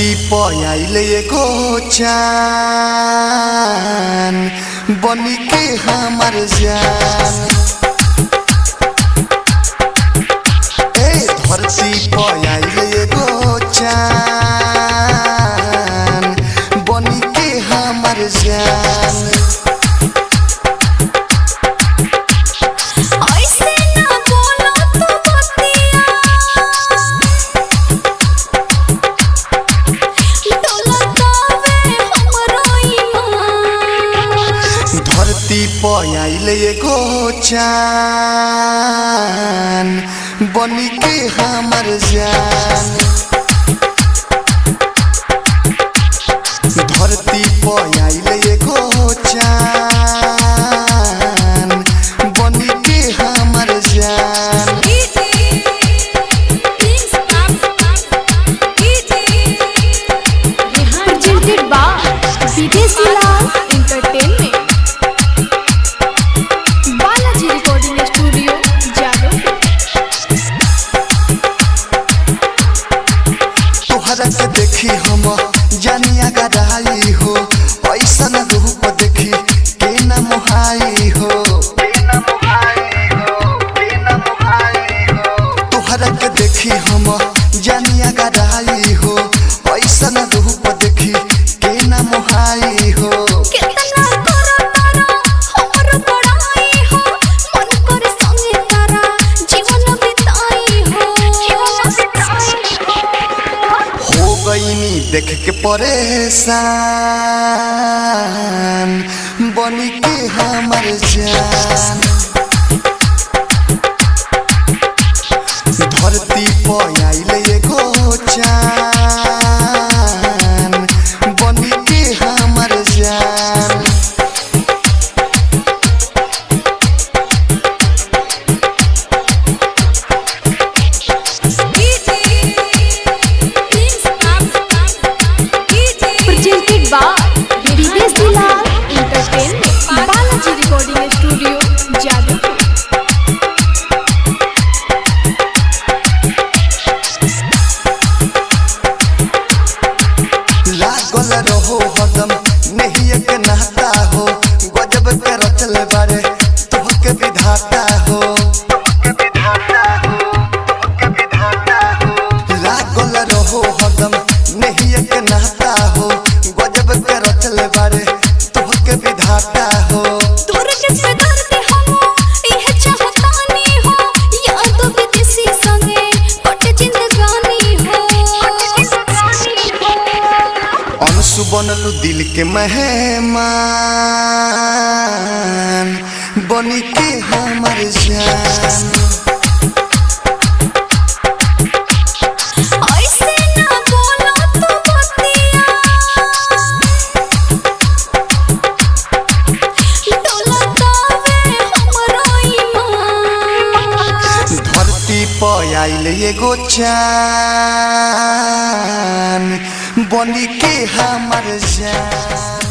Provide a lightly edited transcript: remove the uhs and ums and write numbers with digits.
धरती पर आइल एगो चान बनी के हमर जान। धरती पर आइल एगो चान बनी के हमर जान। धरती पर आइल एगो चान बनी के हमर जान। धरती पर आइल एगो चान बनी के हमर जान। presented by Videshi Lal entertainment, Balaji recording studio Jadavpur. तोहरा के देखी हम जानिया गराई हो, ऐसन रूप देखी के न मोहाई हो। तोहरा के देखी हम जानिया गराई हो, ऐसन रूप देखी के न मोहाई हो। कितना करो तारा हमर बड़ाई हो, मन करे संगे तारा जीवन बिताई हो। हो गईनी देख के परेशान बनी के हमर जान। धरती पर आइल एगो चान बनी के हमर जान। presented by Videshi Lal entertainment, Balaji recording studio Jadavpur. लागल रहो हरदम नहीं एक नाता हो, गजब के रचल बारे तोहके विधाता हो। लागल रहो हरदम नहीं एक नाता हो, गजब के रचल बारे तोहके विधाता हो। दूर किससे दर्द हम यह चाहतानी हो, यादों विदेशी संगे कट जिंदगानी हो। अंशु बनलू दिल के मेहमान बनी के हमर जान। ऐसे ना बोलो तू बतिया, डोलतावे हमरो ईमान। धरती पर आइल एगो चान बनी के हमर जान।